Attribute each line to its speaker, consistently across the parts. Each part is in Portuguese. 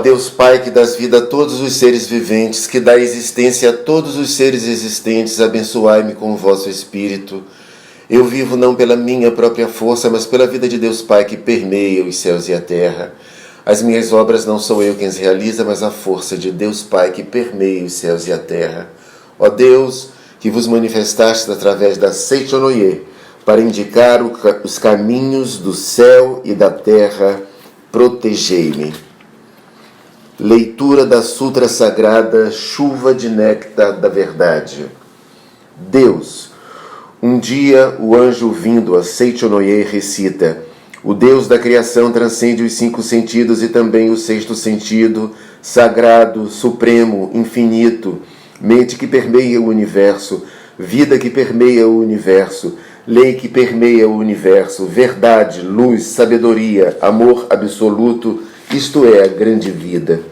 Speaker 1: Deus Pai, que dás vida a todos os seres viventes, que dá existência a todos os seres existentes, abençoai-me com o vosso Espírito. Eu vivo não pela minha própria força, mas pela vida de Deus Pai que permeia os céus e a terra. As minhas obras não sou eu quem as realiza, mas a força de Deus Pai que permeia os céus e a terra. Ó Deus, que vos manifestastes através da Seichonoye, para indicar os caminhos do céu e da terra, protegei-me. Leitura da Sutra Sagrada, Chuva de Néctar da Verdade. Deus. Um dia, o anjo vindo a Seichonoye recita: o Deus da criação transcende os 5 sentidos e também o 6º sentido, sagrado, supremo, infinito, mente que permeia o universo, vida que permeia o universo, lei que permeia o universo, verdade, luz, sabedoria, amor absoluto, isto é, a grande vida.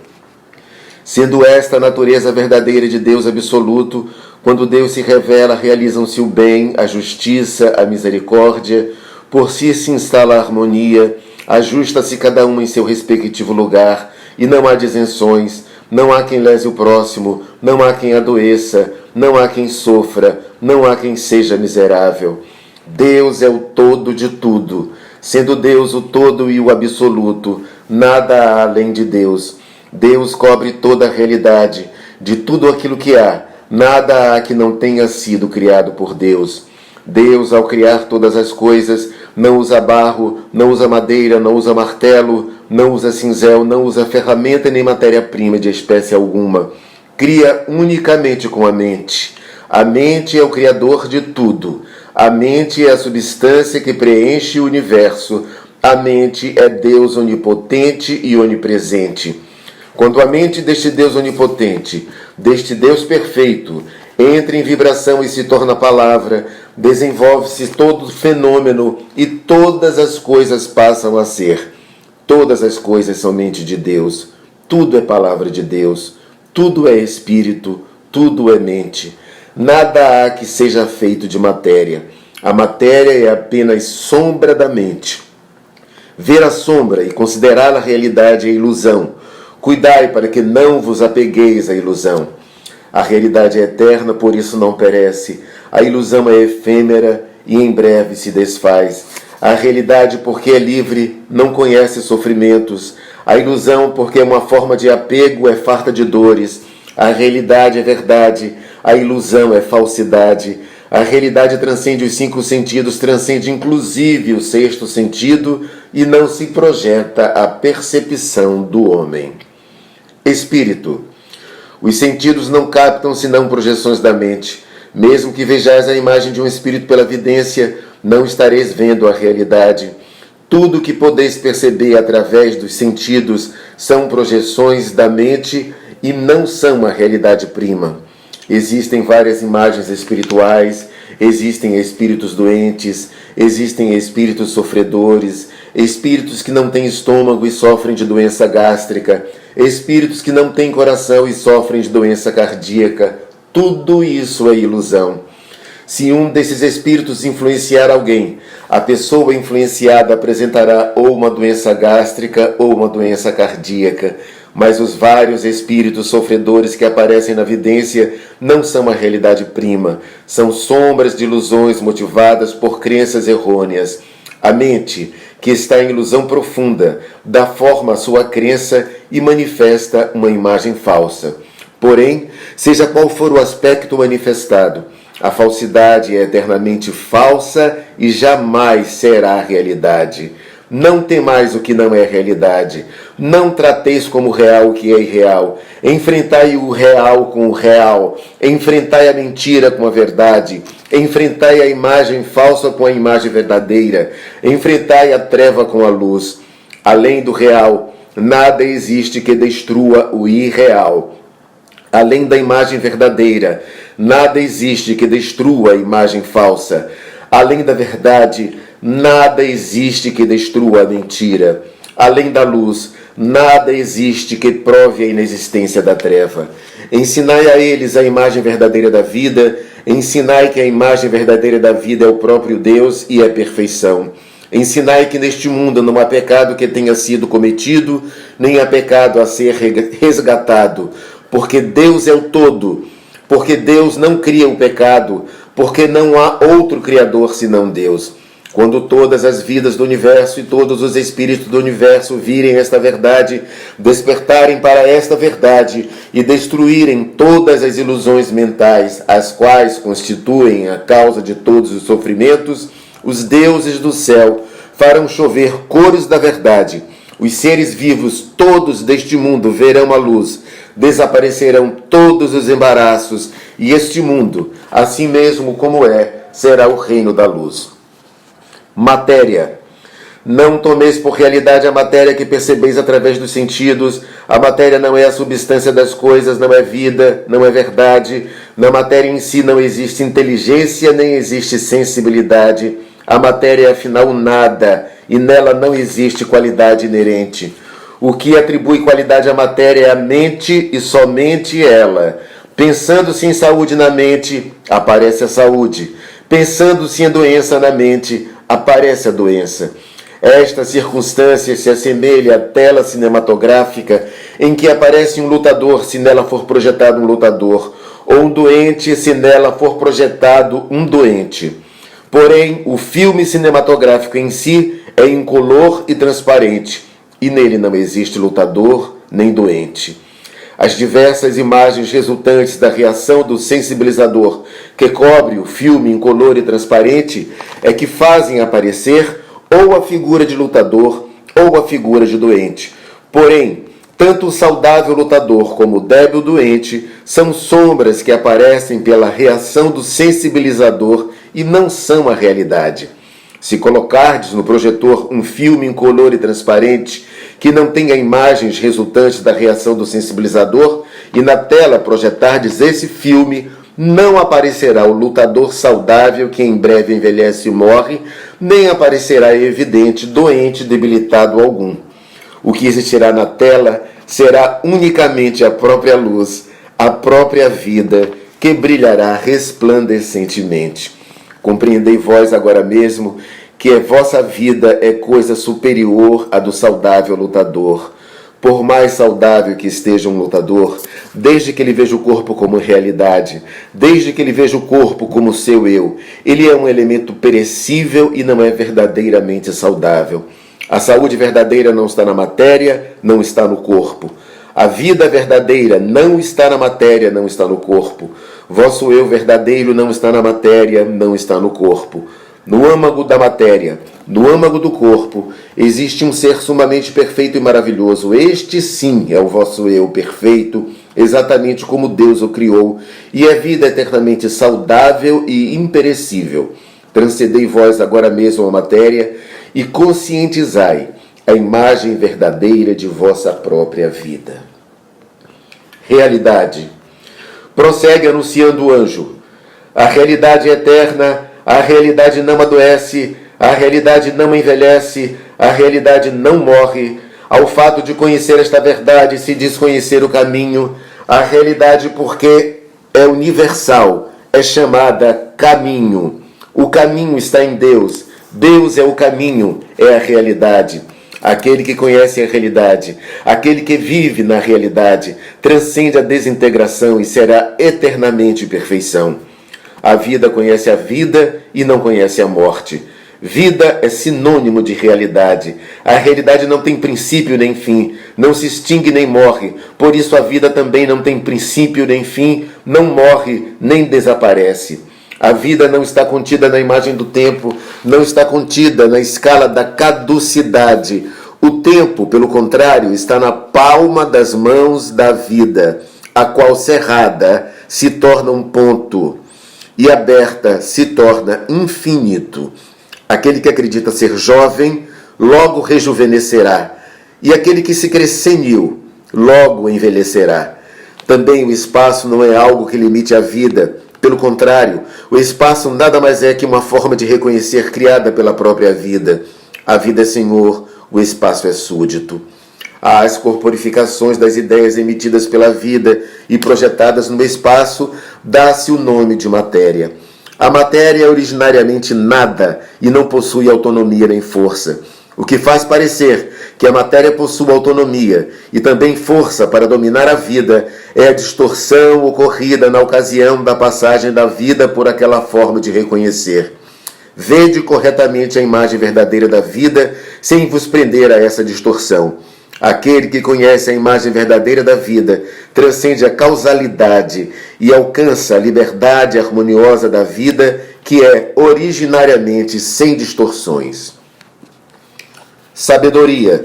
Speaker 1: Sendo esta a natureza verdadeira de Deus absoluto, quando Deus se revela, realizam-se o bem, a justiça, a misericórdia, por si se instala a harmonia, ajusta-se cada um em seu respectivo lugar, e não há disenções, não há quem lese o próximo, não há quem adoeça, não há quem sofra, não há quem seja miserável. Deus é o todo de tudo. Sendo Deus o todo e o absoluto, nada há além de Deus. Deus cobre toda a realidade, de tudo aquilo que há, nada há que não tenha sido criado por Deus. Deus, ao criar todas as coisas, não usa barro, não usa madeira, não usa martelo, não usa cinzel, não usa ferramenta nem matéria-prima de espécie alguma. Cria unicamente com a mente. A mente é o criador de tudo. A mente é a substância que preenche o universo. A mente é Deus onipotente e onipresente. Quando a mente deste Deus onipotente, deste Deus perfeito, entra em vibração e se torna palavra, desenvolve-se todo fenômeno e todas as coisas passam a ser. Todas as coisas são mente de Deus. Tudo é palavra de Deus. Tudo é espírito. Tudo é mente. Nada há que seja feito de matéria. A matéria é apenas sombra da mente. Ver a sombra e considerar a realidade é ilusão. Cuidai para que não vos apegueis à ilusão. A realidade é eterna, por isso não perece. A ilusão é efêmera e em breve se desfaz. A realidade, porque é livre, não conhece sofrimentos. A ilusão, porque é uma forma de apego, é farta de dores. A realidade é verdade, a ilusão é falsidade. A realidade transcende os 5 sentidos, transcende inclusive o 6º sentido e não se projeta à percepção do homem. Espírito. Os sentidos não captam senão projeções da mente. Mesmo que vejais a imagem de um espírito pela vidência, não estareis vendo a realidade. Tudo que podeis perceber através dos sentidos são projeções da mente e não são a realidade prima. Existem várias imagens espirituais, existem espíritos doentes, existem espíritos sofredores, espíritos que não têm estômago e sofrem de doença gástrica, espíritos que não têm coração e sofrem de doença cardíaca. Tudo isso é ilusão. Se um desses espíritos influenciar alguém, a pessoa influenciada apresentará ou uma doença gástrica ou uma doença cardíaca. Mas os vários espíritos sofredores que aparecem na vidência não são a realidade prima. São sombras de ilusões motivadas por crenças errôneas. A mente, que está em ilusão profunda, dá forma à sua crença e manifesta uma imagem falsa. Porém, seja qual for o aspecto manifestado, a falsidade é eternamente falsa e jamais será realidade. Não temais o que não é realidade. Não trateis como real o que é irreal. Enfrentai o real com o real. Enfrentai a mentira com a verdade. Enfrentai a imagem falsa com a imagem verdadeira. Enfrentai a treva com a luz. Além do real, nada existe que destrua o irreal. Além da imagem verdadeira, nada existe que destrua a imagem falsa. Além da verdade, nada existe que destrua a mentira. Além da luz, nada existe que prove a inexistência da treva. Ensinai a eles a imagem verdadeira da vida. Ensinai que a imagem verdadeira da vida é o próprio Deus e é perfeição. Ensinai que neste mundo não há pecado que tenha sido cometido, nem há pecado a ser resgatado, porque Deus é o todo, porque Deus não cria o pecado, porque não há outro Criador senão Deus. Quando todas as vidas do universo e todos os espíritos do universo virem esta verdade, despertarem para esta verdade e destruírem todas as ilusões mentais, as quais constituem a causa de todos os sofrimentos, os deuses do céu farão chover cores da verdade. Os seres vivos todos deste mundo verão a luz, desaparecerão todos os embaraços, e este mundo, assim mesmo como é, será o reino da luz. Matéria. Não tomeis por realidade a matéria que percebeis através dos sentidos. A matéria não é a substância das coisas, não é vida, não é verdade. Na matéria em si não existe inteligência, nem existe sensibilidade. A matéria é afinal nada, e nela não existe qualidade inerente. O que atribui qualidade à matéria é a mente e somente ela. Pensando-se em saúde na mente, aparece a saúde. Pensando-se em doença na mente, aparece a doença. Esta circunstância se assemelha à tela cinematográfica em que aparece um lutador se nela for projetado um lutador, ou um doente se nela for projetado um doente. Porém, o filme cinematográfico em si é incolor e transparente, e nele não existe lutador nem doente. As diversas imagens resultantes da reação do sensibilizador que cobre o filme incolor e transparente é que fazem aparecer ou a figura de lutador ou a figura de doente. Porém, tanto o saudável lutador como o débil doente são sombras que aparecem pela reação do sensibilizador e não são a realidade. Se colocardes no projetor um filme incolor e transparente que não tenha imagens resultantes da reação do sensibilizador e na tela projetardes esse filme, não aparecerá o lutador saudável que em breve envelhece e morre, nem aparecerá evidente doente debilitado algum. O que existirá na tela será unicamente a própria luz, a própria vida, que brilhará resplandecentemente. Compreendei vós agora mesmo que a vossa vida é coisa superior à do saudável lutador. Por mais saudável que esteja um lutador, desde que ele veja o corpo como realidade, desde que ele veja o corpo como seu eu, ele é um elemento perecível e não é verdadeiramente saudável. A saúde verdadeira não está na matéria, não está no corpo. A vida verdadeira não está na matéria, não está no corpo. Vosso eu verdadeiro não está na matéria, não está no corpo. No âmago da matéria, no âmago do corpo, existe um ser sumamente perfeito e maravilhoso. Este sim é o vosso eu perfeito, exatamente como Deus o criou, e é vida eternamente saudável e imperecível. Transcendei vós agora mesmo a matéria e conscientizai a imagem verdadeira de vossa própria vida. Realidade. Prossegue anunciando o anjo. A realidade é eterna, a realidade não adoece, a realidade não envelhece, a realidade não morre. Ao fato de conhecer esta verdade, se desconhecer o caminho, a realidade, porque é universal, é chamada caminho. O caminho está em Deus. Deus é o caminho, é a realidade. Aquele que conhece a realidade, aquele que vive na realidade, transcende a desintegração e será eternamente perfeição. A vida conhece a vida e não conhece a morte. Vida é sinônimo de realidade. A realidade não tem princípio nem fim, não se extingue nem morre. Por isso a vida também não tem princípio nem fim, não morre nem desaparece. A vida não está contida na imagem do tempo, não está contida na escala da caducidade. O tempo, pelo contrário, está na palma das mãos da vida, a qual cerrada se torna um ponto e aberta se torna infinito. Aquele que acredita ser jovem, logo rejuvenescerá, e aquele que se crê senil, logo envelhecerá. Também o espaço não é algo que limite a vida. Pelo contrário, o espaço nada mais é que uma forma de reconhecer criada pela própria vida. A vida é senhor, o espaço é súdito. Às corporificações das ideias emitidas pela vida e projetadas no espaço, dá-se o nome de matéria. A matéria é originariamente nada e não possui autonomia nem força. O que faz parecer que a matéria possui autonomia e também força para dominar a vida é a distorção ocorrida na ocasião da passagem da vida por aquela forma de reconhecer. Vede corretamente a imagem verdadeira da vida sem vos prender a essa distorção. Aquele que conhece a imagem verdadeira da vida transcende a causalidade e alcança a liberdade harmoniosa da vida, que é originariamente sem distorções. Sabedoria.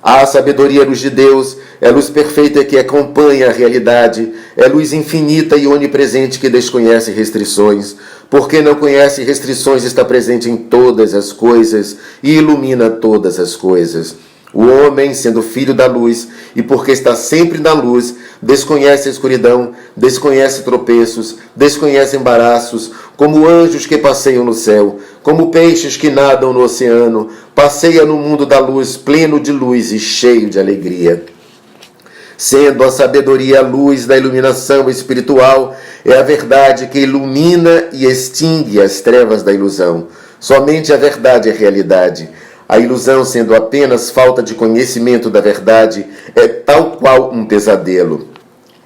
Speaker 1: A sabedoria é luz de Deus, é luz perfeita que acompanha a realidade, é luz infinita e onipresente que desconhece restrições. Porque não conhece restrições, está presente em todas as coisas e ilumina todas as coisas. O homem, sendo filho da luz, e porque está sempre na luz, desconhece a escuridão, desconhece tropeços, desconhece embaraços, como anjos que passeiam no céu, como peixes que nadam no oceano, passeia no mundo da luz, pleno de luz e cheio de alegria. Sendo a sabedoria a luz da iluminação espiritual, é a verdade que ilumina e extingue as trevas da ilusão. Somente a verdade é realidade. A ilusão, sendo apenas falta de conhecimento da verdade, é tal qual um pesadelo.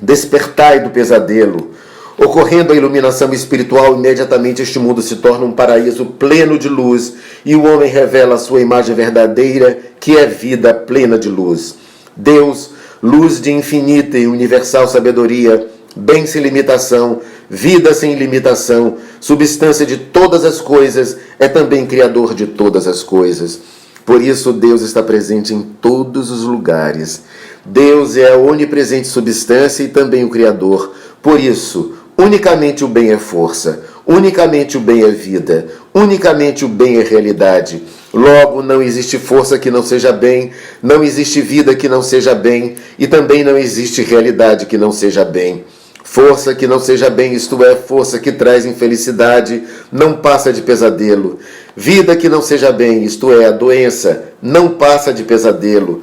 Speaker 1: Despertai do pesadelo. Ocorrendo a iluminação espiritual, imediatamente este mundo se torna um paraíso pleno de luz e o homem revela a sua imagem verdadeira, que é vida plena de luz. Deus, luz de infinita e universal sabedoria, bem sem limitação, vida sem limitação, substância de todas as coisas, é também criador de todas as coisas. Por isso Deus está presente em todos os lugares. Deus é a onipresente substância e também o Criador. Por isso, unicamente o bem é força, unicamente o bem é vida, unicamente o bem é realidade. Logo, não existe força que não seja bem, não existe vida que não seja bem, e também não existe realidade que não seja bem. Força que não seja bem, isto é, força que traz infelicidade, não passa de pesadelo. Vida que não seja bem, isto é, a doença, não passa de pesadelo.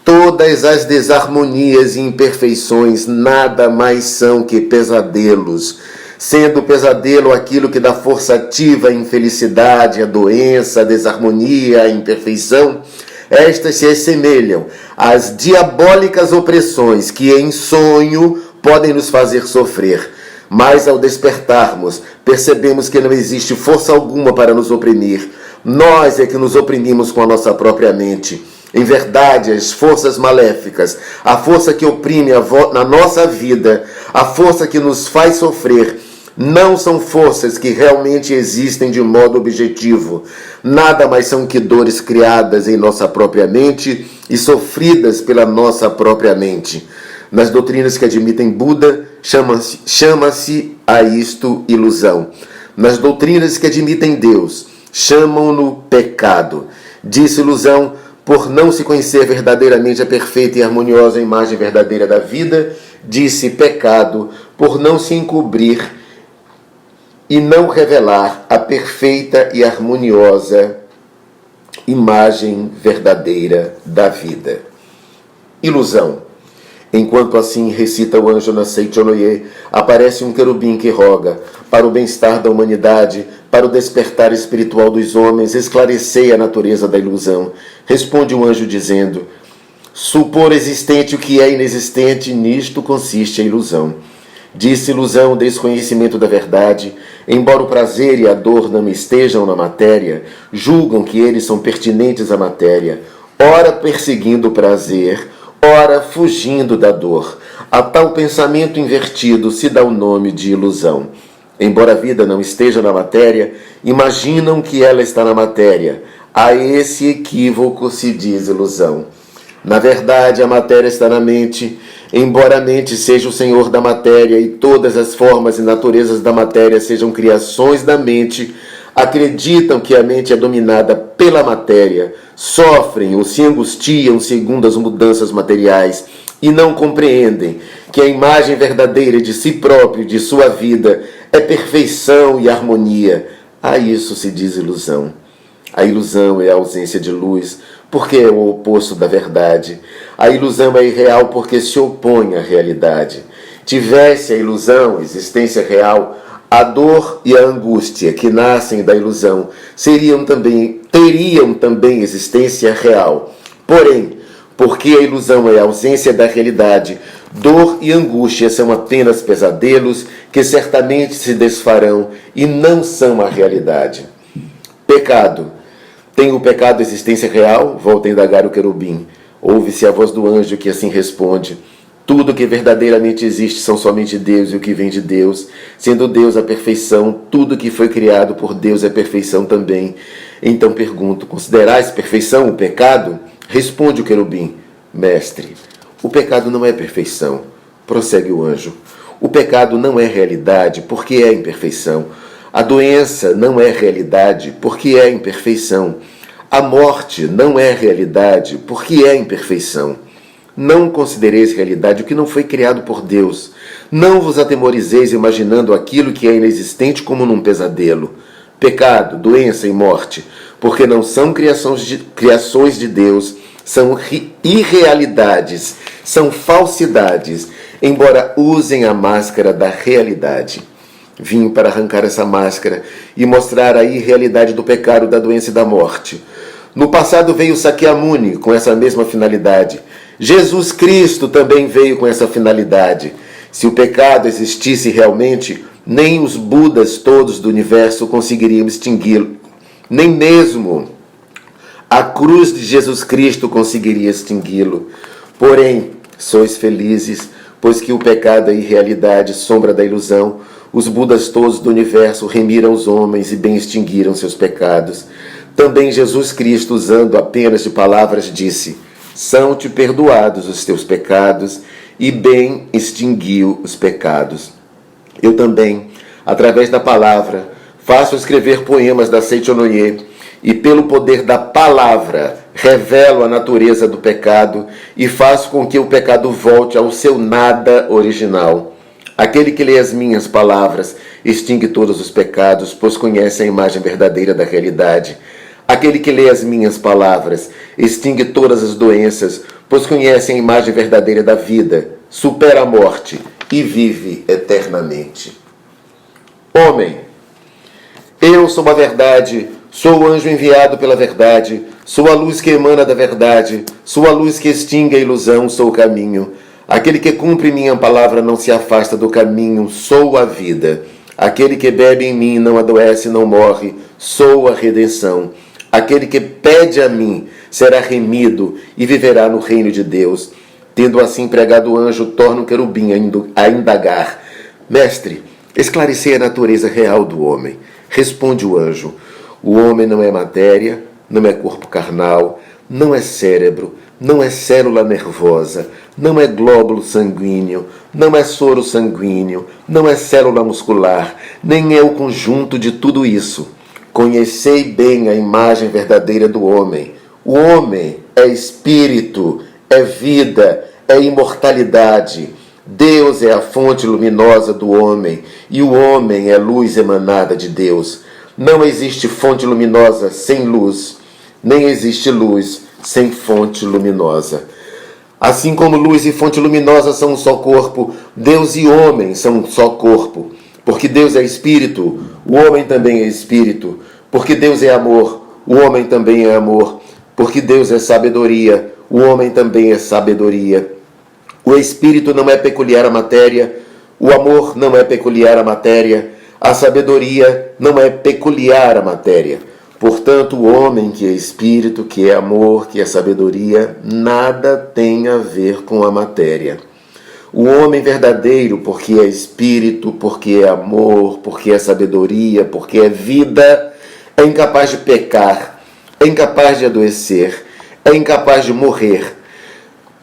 Speaker 1: Todas as desarmonias e imperfeições nada mais são que pesadelos. Sendo o pesadelo aquilo que dá força ativa à infelicidade, à doença, à desarmonia, à imperfeição, estas se assemelham às diabólicas opressões que em sonho podem nos fazer sofrer. Mas ao despertarmos, percebemos que não existe força alguma para nos oprimir. Nós é que nos oprimimos com a nossa própria mente. Em verdade, as forças maléficas, a força que oprime na nossa vida, a força que nos faz sofrer, não são forças que realmente existem de modo objetivo. Nada mais são que dores criadas em nossa própria mente e sofridas pela nossa própria mente. Nas doutrinas que admitem Buda, chama-se a isto ilusão. Nas doutrinas que admitem Deus, chamam-no pecado. Disse ilusão por não se conhecer verdadeiramente a perfeita e harmoniosa imagem verdadeira da vida. Disse pecado por não se encobrir e não revelar a perfeita e harmoniosa imagem verdadeira da vida. Ilusão. Enquanto assim recita o anjo na Seichonoye, aparece um querubim que roga, para o bem-estar da humanidade, para o despertar espiritual dos homens, esclarecei a natureza da ilusão. Responde o anjo dizendo: supor existente o que é inexistente, nisto consiste a ilusão. Disse ilusão o desconhecimento da verdade, embora o prazer e a dor não estejam na matéria, julgam que eles são pertinentes à matéria, ora perseguindo o prazer, ora fugindo da dor. A tal pensamento invertido se dá o nome de ilusão. Embora a vida não esteja na matéria, imaginam que ela está na matéria. A esse equívoco se diz ilusão. Na verdade, a matéria está na mente. Embora a mente seja o senhor da matéria e todas as formas e naturezas da matéria sejam criações da mente, acreditam que a mente é dominada pela matéria, sofrem ou se angustiam segundo as mudanças materiais e não compreendem que a imagem verdadeira de si próprio e de sua vida é perfeição e harmonia. A isso se diz ilusão. A ilusão é a ausência de luz, porque é o oposto da verdade. A ilusão é irreal porque se opõe à realidade. Tivesse a ilusão existência real, A dor e a angústia que nascem da ilusão teriam também existência real. Porém, porque a ilusão é a ausência da realidade, dor e angústia são apenas pesadelos que certamente se desfarão e não são a realidade. Pecado. Tem o pecado existência real? Volta a indagar o querubim. Ouve-se a voz do anjo que assim responde: tudo que verdadeiramente existe são somente Deus e o que vem de Deus. Sendo Deus a perfeição, tudo que foi criado por Deus é perfeição também. Então pergunto: considerais perfeição o pecado? Responde o querubim: mestre, o pecado não é perfeição. Prossegue o anjo: o pecado não é realidade porque é imperfeição. A doença não é realidade porque é imperfeição. A morte não é realidade porque é imperfeição. Não considereis realidade o que não foi criado por Deus. Não vos atemorizeis imaginando aquilo que é inexistente como num pesadelo. Pecado, doença e morte, porque não são criações de Deus, são irrealidades, são falsidades, embora usem a máscara da realidade. Vim para arrancar essa máscara e mostrar a irrealidade do pecado, da doença e da morte. No passado veio Sakyamuni com essa mesma finalidade. Jesus Cristo também veio com essa finalidade. Se o pecado existisse realmente, nem os Budas todos do universo conseguiriam extingui-lo. Nem mesmo a cruz de Jesus Cristo conseguiria extingui-lo. Porém, sois felizes, pois que o pecado é irrealidade, sombra da ilusão. Os Budas todos do universo remiram os homens e bem extinguiram seus pecados. Também Jesus Cristo, usando apenas de palavras, disse: são-te perdoados os teus pecados, e bem extinguiu os pecados. Eu também, através da palavra, faço escrever poemas da Seichonoye, e pelo poder da palavra revelo a natureza do pecado e faço com que o pecado volte ao seu nada original. Aquele que lê as minhas palavras extingue todos os pecados, pois conhece a imagem verdadeira da realidade. Aquele que lê as minhas palavras extingue todas as doenças, pois conhece a imagem verdadeira da vida, supera a morte e vive eternamente. Homem, eu sou a verdade, sou o anjo enviado pela verdade, sou a luz que emana da verdade, sou a luz que extingue a ilusão, sou o caminho. Aquele que cumpre minha palavra não se afasta do caminho, sou a vida. Aquele que bebe em mim não adoece, não morre, sou a redenção. Aquele que pede a mim será remido e viverá no reino de Deus. Tendo assim pregado o anjo, torna o querubim a indagar: mestre, esclarecei a natureza real do homem. Responde o anjo: o homem não é matéria, não é corpo carnal, não é cérebro, não é célula nervosa, não é glóbulo sanguíneo, não é soro sanguíneo, não é célula muscular, nem é o conjunto de tudo isso. Conhecei bem a imagem verdadeira do homem. O homem é espírito, é vida, é imortalidade. Deus é a fonte luminosa do homem, e o homem é luz emanada de Deus. Não existe fonte luminosa sem luz, nem existe luz sem fonte luminosa. Assim como luz e fonte luminosa são um só corpo, Deus e homem são um só corpo. Porque Deus é espírito, o homem também é espírito. Porque Deus é amor, o homem também é amor. Porque Deus é sabedoria, o homem também é sabedoria. O espírito não é peculiar à matéria, o amor não é peculiar à matéria, a sabedoria não é peculiar à matéria. Portanto, o homem que é espírito, que é amor, que é sabedoria, nada tem a ver com a matéria. O homem verdadeiro, porque é espírito, porque é amor, porque é sabedoria, porque é vida, é incapaz de pecar, é incapaz de adoecer, é incapaz de morrer.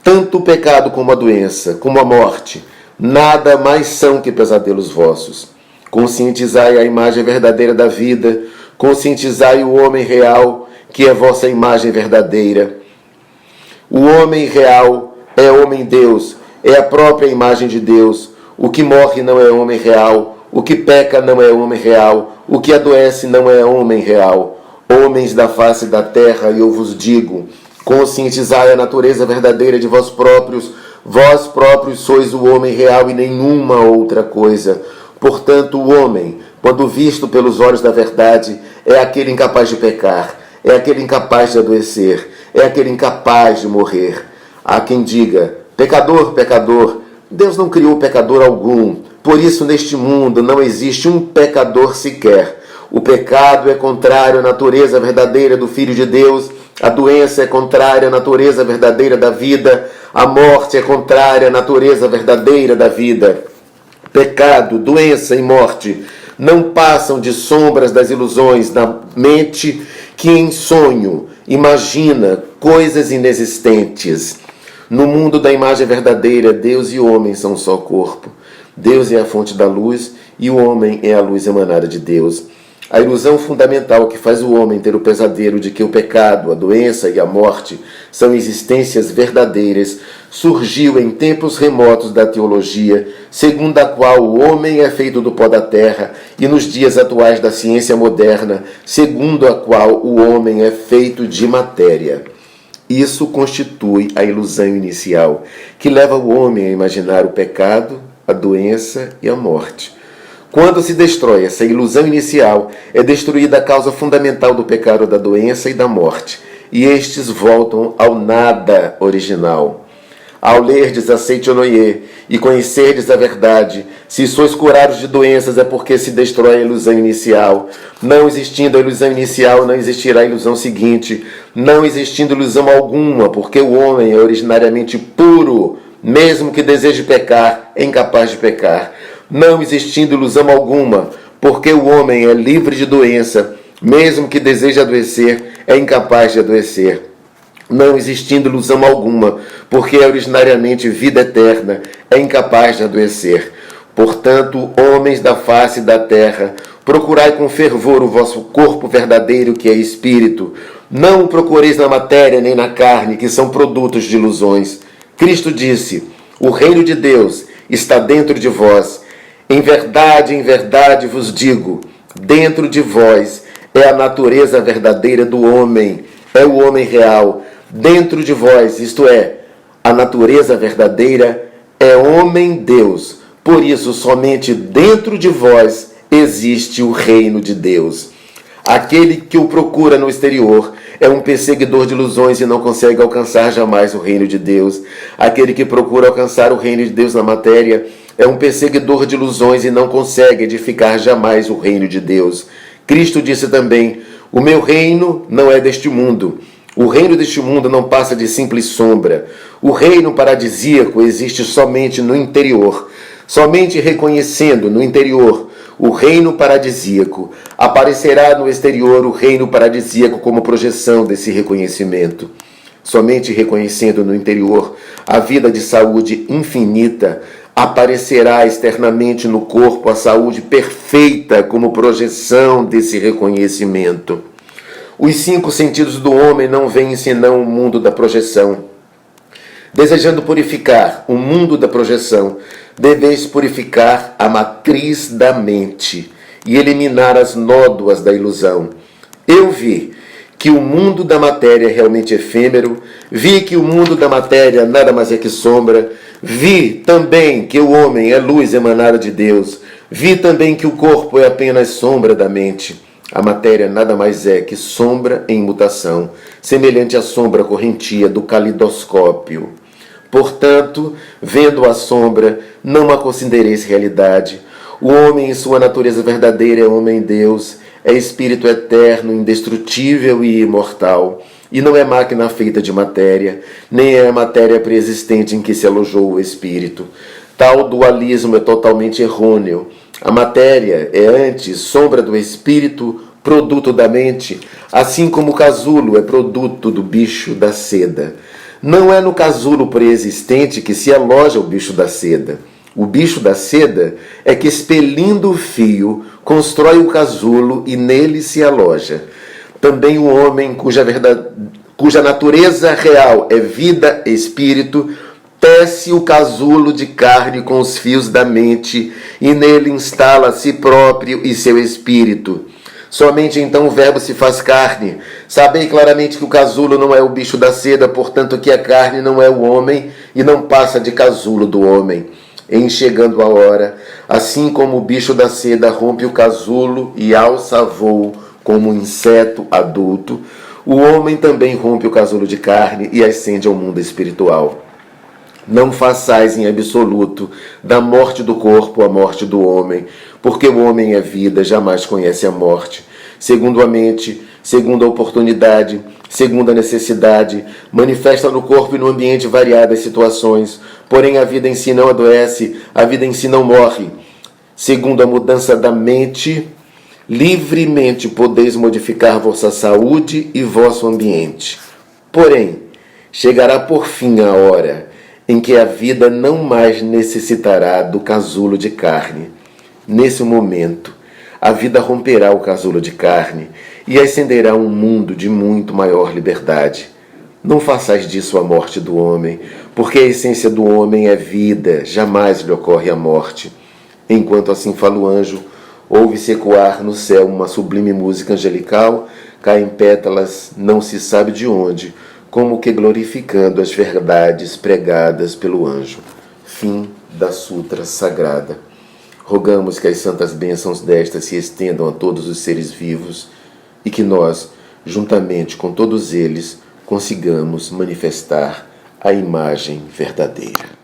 Speaker 1: Tanto o pecado como a doença, como a morte, nada mais são que pesadelos vossos. Conscientizai a imagem verdadeira da vida, conscientizai o homem real, que é vossa imagem verdadeira. O homem real é homem-deus, é a própria imagem de Deus. O que morre não é homem real, o que peca não é homem real, o que adoece não é homem real. Homens da face da terra, eu vos digo, conscientizai a natureza verdadeira de vós próprios sois o homem real e nenhuma outra coisa. Portanto, o homem, quando visto pelos olhos da verdade, é aquele incapaz de pecar, é aquele incapaz de adoecer, é aquele incapaz de morrer. Há quem diga: pecador, pecador. Deus não criou pecador algum. Por isso, neste mundo, não existe um pecador sequer. O pecado é contrário à natureza verdadeira do Filho de Deus. A doença é contrária à natureza verdadeira da vida. A morte é contrária à natureza verdadeira da vida. Pecado, doença e morte não passam de sombras das ilusões da mente que em sonho imagina coisas inexistentes. No mundo da imagem verdadeira, Deus e o homem são um só corpo. Deus é a fonte da luz e o homem é a luz emanada de Deus. A ilusão fundamental que faz o homem ter o pesadelo de que o pecado, a doença e a morte são existências verdadeiras surgiu em tempos remotos da teologia, segundo a qual o homem é feito do pó da terra, e nos dias atuais da ciência moderna, segundo a qual o homem é feito de matéria. Isso constitui a ilusão inicial, que leva o homem a imaginar o pecado, a doença e a morte. Quando se destrói essa ilusão inicial, é destruída a causa fundamental do pecado, da doença e da morte, e estes voltam ao nada original. Ao lerdes a Seichonoye e conhecerdes a verdade, se sois curados de doenças é porque se destrói a ilusão inicial. Não existindo a ilusão inicial, não existirá a ilusão seguinte. Não existindo ilusão alguma, porque o homem é originariamente puro, mesmo que deseje pecar, é incapaz de pecar. Não existindo ilusão alguma, porque o homem é livre de doença, mesmo que deseje adoecer, é incapaz de adoecer. Não existindo ilusão alguma, porque é originariamente vida eterna, é incapaz de adoecer. Portanto, homens da face da terra, procurai com fervor o vosso corpo verdadeiro, que é espírito. Não o procureis na matéria nem na carne, que são produtos de ilusões. Cristo disse: o reino de Deus está dentro de vós. Em verdade vos digo, dentro de vós é a natureza verdadeira do homem, é o homem real. Dentro de vós, isto é, a natureza verdadeira é homem-Deus. Por isso, somente dentro de vós existe o reino de Deus. Aquele que o procura no exterior é um perseguidor de ilusões e não consegue alcançar jamais o reino de Deus. Aquele que procura alcançar o reino de Deus na matéria é um perseguidor de ilusões e não consegue edificar jamais o reino de Deus. Cristo disse também: o meu reino não é deste mundo. O reino deste mundo não passa de simples sombra. O reino paradisíaco existe somente no interior. Somente reconhecendo no interior o reino paradisíaco, aparecerá no exterior o reino paradisíaco como projeção desse reconhecimento. Somente reconhecendo no interior a vida de saúde infinita, aparecerá externamente no corpo a saúde perfeita como projeção desse reconhecimento. Os 5 sentidos do homem não veem senão o mundo da projeção. Desejando purificar o mundo da projeção, deveis purificar a matriz da mente e eliminar as nódoas da ilusão. Eu vi que o mundo da matéria é realmente efêmero, vi que o mundo da matéria nada mais é que sombra, vi também que o homem é luz emanada de Deus, vi também que o corpo é apenas sombra da mente. A matéria nada mais é que sombra em mutação, semelhante à sombra correntia do calidoscópio. Portanto, vendo a sombra, não a considereis realidade. O homem, em sua natureza verdadeira, é homem-Deus, é espírito eterno, indestrutível e imortal, e não é máquina feita de matéria, nem é a matéria preexistente em que se alojou o espírito. Tal dualismo é totalmente errôneo. A matéria é antes sombra do espírito, produto da mente, assim como o casulo é produto do bicho da seda. Não é no casulo preexistente que se aloja o bicho da seda. O bicho da seda é que, expelindo o fio, constrói o casulo e nele se aloja. Também o homem, cuja natureza real é vida e espírito, tece o casulo de carne com os fios da mente e nele instala a si próprio e seu espírito. Somente então o verbo se faz carne. Sabei claramente que o casulo não é o bicho da seda, portanto que a carne não é o homem e não passa de casulo do homem. em chegando a hora, assim como o bicho da seda rompe o casulo e alça voo como um inseto adulto, o homem também rompe o casulo de carne e ascende ao mundo espiritual. Não façais em absoluto da morte do corpo a morte do homem, porque o homem é vida, jamais conhece a morte. Segundo a mente, segundo a oportunidade, segundo a necessidade, manifesta no corpo e no ambiente variadas situações, porém a vida em si não adoece, a vida em si não morre. Segundo a mudança da mente, livremente podeis modificar vossa saúde e vosso ambiente. Porém, chegará por fim a hora em que a vida não mais necessitará do casulo de carne. Nesse momento, a vida romperá o casulo de carne e ascenderá um mundo de muito maior liberdade. Não façais disso a morte do homem, porque a essência do homem é vida, jamais lhe ocorre a morte. Enquanto assim fala o anjo, ouve-se ecoar no céu uma sublime música angelical, caem pétalas, não se sabe de onde, como que glorificando as verdades pregadas pelo anjo. Fim da Sutra Sagrada. Rogamos que as santas bênçãos desta se estendam a todos os seres vivos e que nós, juntamente com todos eles, consigamos manifestar a imagem verdadeira.